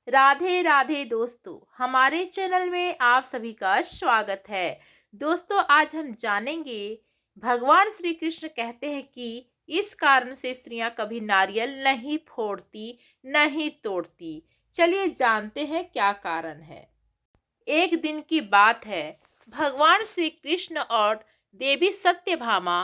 राधे राधे दोस्तों, हमारे चैनल में आप सभी का स्वागत है। दोस्तों, आज हम जानेंगे भगवान श्री कृष्ण कहते हैं कि इस कारण से स्त्रियां कभी नारियल नहीं फोड़ती, नहीं तोड़ती। चलिए जानते हैं क्या कारण है। एक दिन की बात है, भगवान श्री कृष्ण और देवी सत्यभामा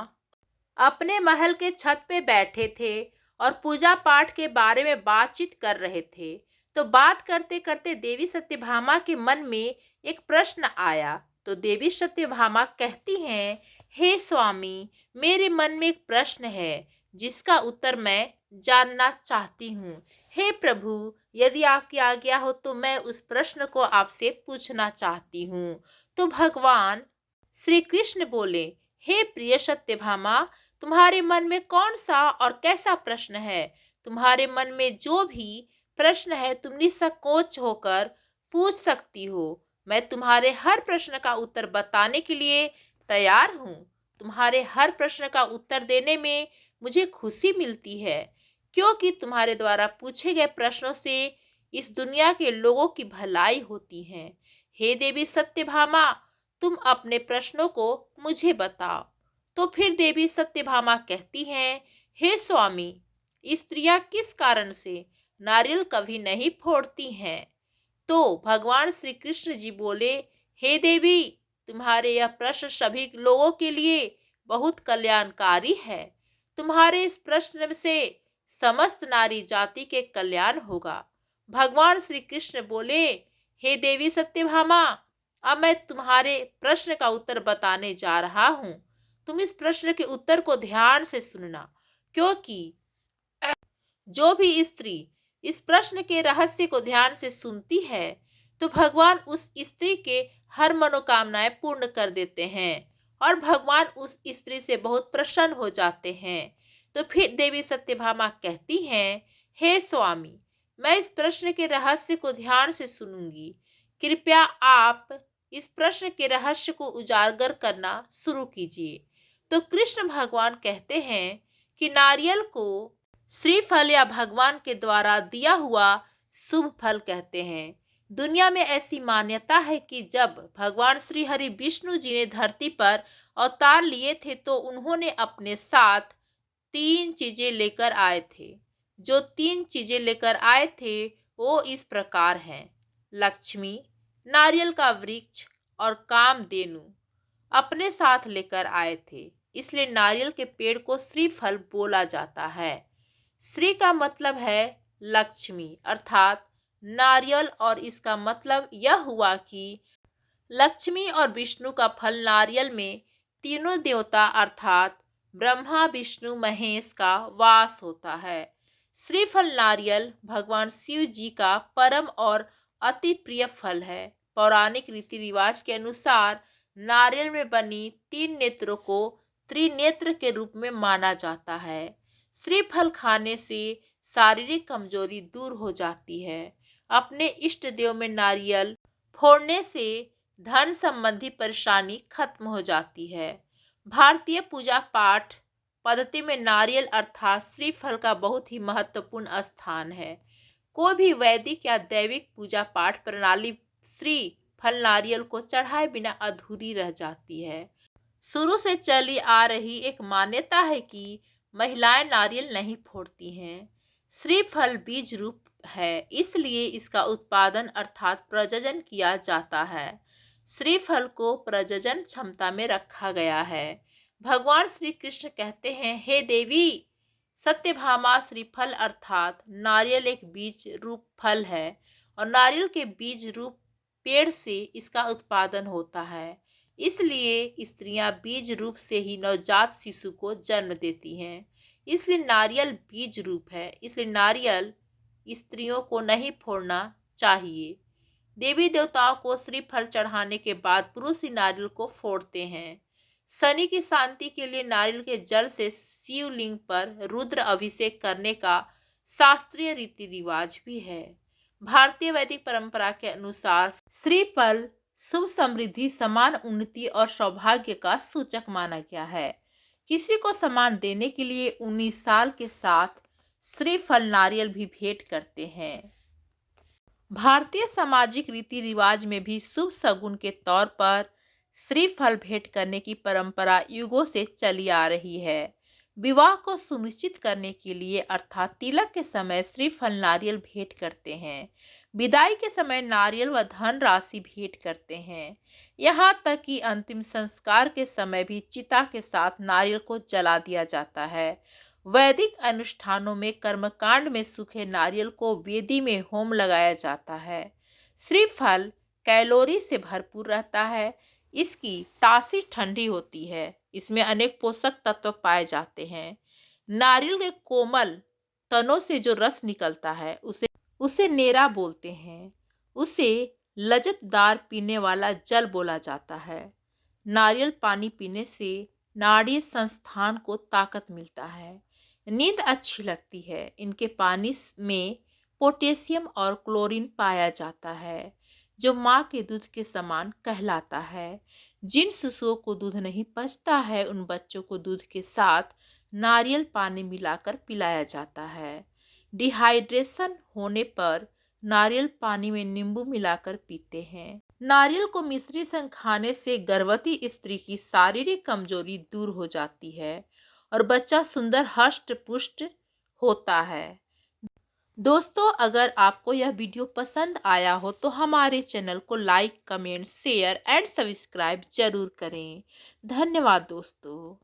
अपने महल के छत पे बैठे थे और पूजा पाठ के बारे में बातचीत कर रहे थे। तो बात करते करते देवी सत्यभामा के मन में एक प्रश्न आया। तो देवी सत्यभामा कहती हैं, हे स्वामी, मेरे मन में एक प्रश्न है जिसका उत्तर मैं जानना चाहती हूँ। हे प्रभु, यदि आपकी आज्ञा हो तो मैं उस प्रश्न को आपसे पूछना चाहती हूँ। तो भगवान श्री कृष्ण बोले, हे प्रिय सत्यभामा, तुम्हारे मन में कौन सा और कैसा प्रश्न है? तुम्हारे मन में जो भी प्रश्न है तुम निसंकोच होकर पूछ सकती हो। मैं तुम्हारे हर प्रश्न का उत्तर बताने के लिए तैयार हूँ। तुम्हारे हर प्रश्न का उत्तर देने में मुझे खुशी मिलती है, क्योंकि तुम्हारे द्वारा पूछे गए प्रश्नों से इस दुनिया के लोगों की भलाई होती है। हे देवी सत्यभामा, तुम अपने प्रश्नों को मुझे बताओ। तो फिर देवी सत्यभामा कहती हैं, हे स्वामी, स्त्रियां किस कारण से नारियल कभी नहीं फोड़ती हैं? तो भगवान श्री कृष्ण जी बोले, हे देवी, तुम्हारे यह प्रश्न सभी लोगों के लिए बहुत कल्याणकारी है। तुम्हारे इस प्रश्न से समस्त नारी जाति के कल्याण होगा। भगवान श्री कृष्ण बोले, हे देवी सत्यभामा, अब मैं तुम्हारे प्रश्न का उत्तर बताने जा रहा हूँ। तुम इस प्रश्न के उत्तर को ध्यान से सुनना, क्योंकि जो भी स्त्री इस प्रश्न के रहस्य को ध्यान से सुनती है तो भगवान उस स्त्री के हर मनोकामनाएं पूर्ण कर देते हैं और भगवान उस स्त्री से बहुत प्रसन्न हो जाते हैं। तो फिर देवी सत्यभामा कहती हैं, हे स्वामी, मैं इस प्रश्न के रहस्य को ध्यान से सुनूंगी। कृपया आप इस प्रश्न के रहस्य को उजागर करना शुरू कीजिए। तो कृष्ण भगवान कहते हैं कि नारियल को श्रीफल या भगवान के द्वारा दिया हुआ शुभ फल कहते हैं। दुनिया में ऐसी मान्यता है कि जब भगवान श्री हरि विष्णु जी ने धरती पर अवतार लिए थे तो उन्होंने अपने साथ तीन चीजें लेकर आए थे। जो तीन चीजें लेकर आए थे वो इस प्रकार हैं: लक्ष्मी, नारियल का वृक्ष और कामधेनु अपने साथ लेकर आए थे। इसलिए नारियल के पेड़ को श्रीफल बोला जाता है। श्री का मतलब है लक्ष्मी अर्थात नारियल, और इसका मतलब यह हुआ कि लक्ष्मी और विष्णु का फल नारियल में तीनों देवता अर्थात ब्रह्मा, विष्णु, महेश का वास होता है। श्रीफल नारियल भगवान शिव जी का परम और अति प्रिय फल है। पौराणिक रीति रिवाज के अनुसार नारियल में बनी तीन नेत्रों को त्रिनेत्र के रूप में माना जाता है। श्रीफल खाने से शारीरिक कमजोरी दूर हो जाती है। अपने इष्ट देव में नारियल फोड़ने से धन संबंधी परेशानी खत्म हो जाती है। भारतीय पूजा पाठ पद्धति में नारियल अर्थात श्रीफल का बहुत ही महत्वपूर्ण स्थान है। कोई भी वैदिक या दैविक पूजा पाठ प्रणाली श्री फल नारियल को चढ़ाए बिना अधूरी रह जाती है। शुरू से चली आ रही एक मान्यता है कि महिलाएं नारियल नहीं फोड़ती हैं। श्रीफल बीज रूप है, इसलिए इसका उत्पादन अर्थात प्रजनन किया जाता है। श्रीफल को प्रजनन क्षमता में रखा गया है। भगवान श्री कृष्ण कहते हैं, हे देवी सत्यभामा, श्रीफल अर्थात नारियल एक बीज रूप फल है और नारियल के बीज रूप पेड़ से इसका उत्पादन होता है। इसलिए स्त्रियां बीज रूप से ही नवजात शिशु को जन्म देती हैं। इसलिए नारियल बीज रूप है, इसलिए नारियल स्त्रियों को नहीं फोड़ना चाहिए। देवी देवताओं को श्रीफल चढ़ाने के बाद पुरुष ही नारियल को फोड़ते हैं। शनि की शांति के लिए नारियल के जल से शिवलिंग पर रुद्र अभिषेक करने का शास्त्रीय रीति रिवाज भी है। भारतीय वैदिक परंपरा के अनुसार श्रीफल शुभ समृद्धि, समान उन्नति और सौभाग्य का सूचक माना गया है। किसी को सम्मान देने के लिए 19 साल के साथ श्रीफल नारियल भी भेंट करते हैं। भारतीय सामाजिक रीति रिवाज में भी शुभ शगुन के तौर पर श्रीफल भेंट करने की परंपरा युगों से चली आ रही है। विवाह को सुनिश्चित करने के लिए अर्थात तिलक के समय श्रीफल नारियल भेंट करते हैं। विदाई के समय नारियल व धन राशि भेंट करते हैं। यहाँ तक कि अंतिम संस्कार के समय भी चिता के साथ नारियल को जला दिया जाता है। वैदिक अनुष्ठानों में कर्मकांड में सूखे नारियल को वेदी में होम लगाया जाता है। श्रीफल कैलोरी से भरपूर रहता है। इसकी तासीर ठंडी होती है। इसमें अनेक पोषक तत्व पाए जाते हैं। नारियल के कोमल तनों से जो रस निकलता है उसे उसे नेरा बोलते हैं। उसे लजतदार पीने वाला जल बोला जाता है। नारियल पानी पीने से नाड़ी संस्थान को ताकत मिलता है। नींद अच्छी लगती है। इनके पानी में पोटेशियम और क्लोरीन पाया जाता है जो माँ के दूध के समान कहलाता है। जिन शिशुओं को दूध नहीं पचता है उन बच्चों को दूध के साथ नारियल पानी मिलाकर पिलाया जाता है। डिहाइड्रेशन होने पर नारियल पानी में नींबू मिलाकर पीते हैं। नारियल को मिश्री संग खाने से गर्भवती स्त्री की शारीरिक कमजोरी दूर हो जाती है और बच्चा सुंदर हष्ट पुष्ट होता है। दोस्तों, अगर आपको यह वीडियो पसंद आया हो तो हमारे चैनल को like, comment, share and subscribe जरूर करें। धन्यवाद दोस्तों।